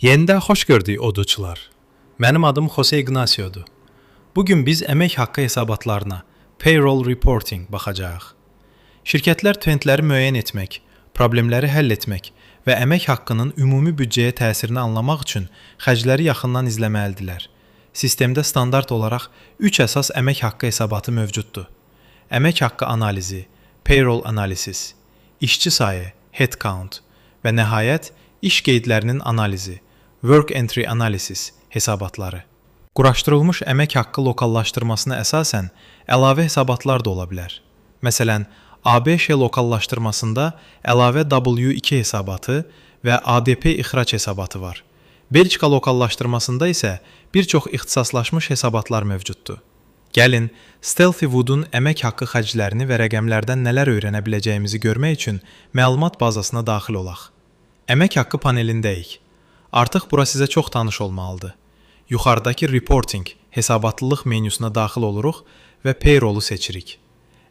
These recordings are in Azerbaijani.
Yenidən xoş gördük oduçular. Mənim adım Jose Ignacio'dur. Bugün biz əmək haqqı hesabatlarına, payroll reporting baxacağıq. Şirkətlər trendləri müəyyən etmək, problemləri həll etmək və əmək haqqının ümumi büdcəyə təsirini anlamaq üçün xərcləri yaxından izləməlidirlər. Sistemdə standart olaraq 3 əsas əmək haqqı hesabatı mövcuddur. Əmək haqqı analizi, payroll analysis, işçi sayı, headcount və nəhayət iş qeydlərinin analizi, work entry analysis hesabatları. Quraşdırılmış əmək haqqı lokallaşdırmasına əsasən əlavə hesabatlar da ola bilər. Məsələn, ABŞ lokallaşdırmasında əlavə W2 hesabatı və ADP ixrac hesabatı var. Belçika lokallaşdırmasında isə bir çox ixtisaslaşmış hesabatlar mövcuddur. Gəlin, Stealthy Wood'un əmək haqqı xərclərini və rəqəmlərdən nələr öyrənə biləcəyimizi görmək üçün məlumat bazasına daxil olaq. Əmək haqqı panelindəyik. Artıq bura sizə çox tanış olmalıdır. Yuxarıdakı Reporting, hesabatlılıq menyusuna daxil oluruq və Payroll-u seçirik.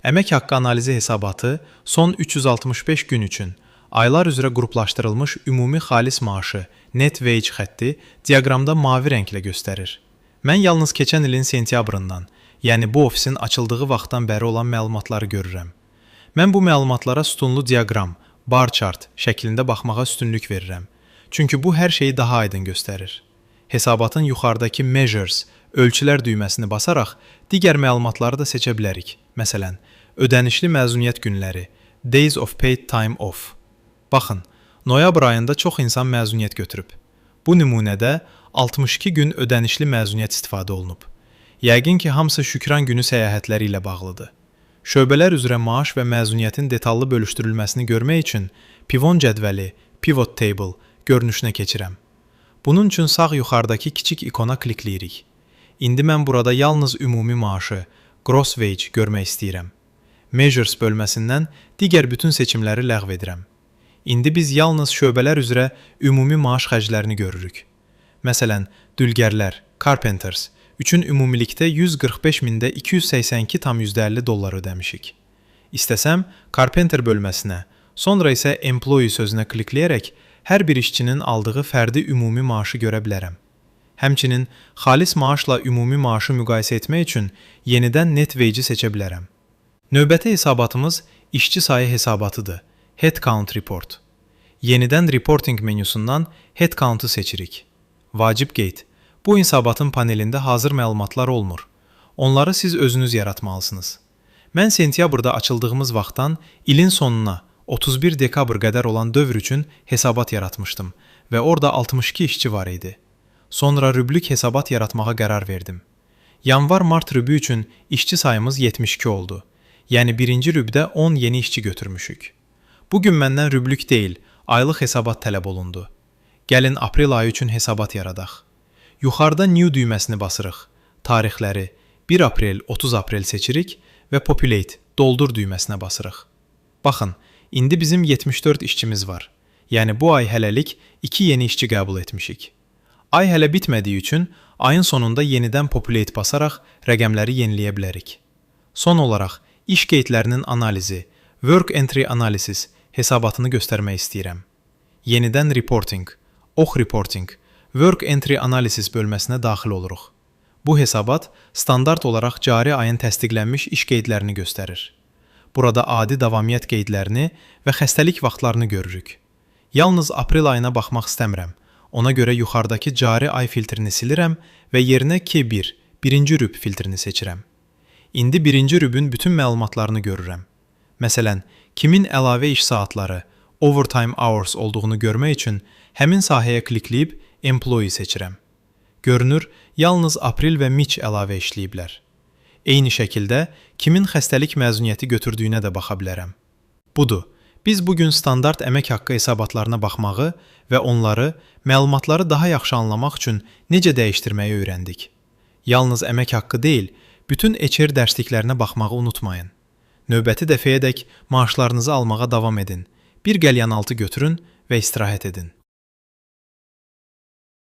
Əmək haqqı analizi hesabatı son 365 gün üçün aylar üzrə qruplaşdırılmış ümumi xalis maaşı, net wage xətti diaqramda mavi rənglə göstərir. Mən yalnız keçən ilin sentyabrından, yəni bu ofisin açıldığı vaxtdan bəri olan məlumatları görürəm. Mən bu məlumatlara sütunlu diaqram, bar chart şəklində baxmağa üstünlük verirəm. Çünki bu hər şeyi daha aydın göstərir. Hesabatın yuxarıdakı Measures, ölçülər düyməsini basaraq digər məlumatları da seçə bilərik. Məsələn, ödənişli məzuniyyət günləri, Days of Paid Time Off. Baxın, noyabr ayında çox insan məzuniyyət götürüb. Bu nümunədə 62 gün ödənişli məzuniyyət istifadə olunub. Yəqin ki, hamısı Şükran günü səyahətləri ilə bağlıdır. Şöbələr üzrə maaş və məzuniyyətin detallı bölüşdürülməsini görmək üçün pivot cədvəli, pivot table görünüşünə keçirəm. Bunun üçün sağ yuxarıdakı kiçik ikona klikləyirik. İndi mən burada yalnız ümumi maaşı, gross wage görmək istəyirəm. Measures bölməsindən digər bütün seçimləri ləğv edirəm. İndi biz yalnız şöbələr üzrə ümumi maaş xərclərini görürük. Məsələn, dülgərlər, carpenters üçün ümumilikdə 145.000-də $282,50 ödəmişik. İstəsəm, carpenter bölməsinə, sonra isə employee sözünə klikləyərək hər bir işçinin aldığı fərdi ümumi maaşı görə bilərəm. Həmçinin, xalis maaşla ümumi maaşı müqayisə etmək üçün yenidən net wage-i seçə bilərəm. Növbəti hesabatımız işçi sayı hesabatıdır, Headcount Report. Yenidən Reporting menyusundan Headcount-u seçirik. Vacib qeyd, bu hesabatın panelində hazır məlumatlar olmur. Onları siz özünüz yaratmalısınız. Mən sentyabrda açıldığımız vaxtdan ilin sonuna 31 dekabr qədər olan dövr üçün hesabat yaratmışdım və orada 62 işçi var idi. Sonra rüblük hesabat yaratmağa qərar verdim. Yanvar-mart rübü üçün işçi sayımız 72 oldu. Yəni birinci rübdə 10 yeni işçi götürmüşük. Bugün məndən rüblük deyil, aylıq hesabat tələb olundu. Gəlin aprel ayı üçün hesabat yaradaq. Yuxarıda New düyməsini basırıq. Tarixləri 1 aprel, 30 aprel seçirik və Populate, doldur düyməsinə basırıq. Baxın, indi bizim 74 işçimiz var. Yəni bu ay hələlik 2 yeni işçi qəbul etmişik. Ay hələ bitmədiyi üçün ayın sonunda yenidən Populate basaraq rəqəmləri yeniləyə bilərik. Son olaraq, iş qeydlərinin analizi, Work Entry Analysis hesabatını göstərmək istəyirəm. Yenidən Reporting, ox Reporting, Work Entry Analysis bölməsinə daxil oluruq. Bu hesabat standart olaraq cari ayın təsdiqlənmiş iş qeydlərini göstərir. Burada adi davamiyyət qeydlərini və xəstəlik vaxtlarını görürük. Yalnız aprel ayına baxmaq istəmirəm. Ona görə yuxarıdakı cari ay filtrini silirəm və yerinə K1, birinci rüb filtrini seçirəm. İndi birinci rübün bütün məlumatlarını görürəm. Məsələn, kimin əlavə iş saatları, overtime hours olduğunu görmək üçün həmin sahəyə klikləyib Employee seçirəm. Görünür, yalnız aprel və Mitch əlavə işləyiblər. Eyni şəkildə, kimin xəstəlik məzuniyyəti götürdüyünə də baxa bilərəm. Budur, biz bugün standart əmək haqqı hesabatlarına baxmağı və onları, məlumatları daha yaxşı anlamaq üçün necə dəyişdirməyi öyrəndik. Yalnız əmək haqqı deyil, bütün HR dərsliklərinə baxmağı unutmayın. Növbəti dəfəyədək maaşlarınızı almağa davam edin. Bir qəlyanaltı götürün və istirahət edin.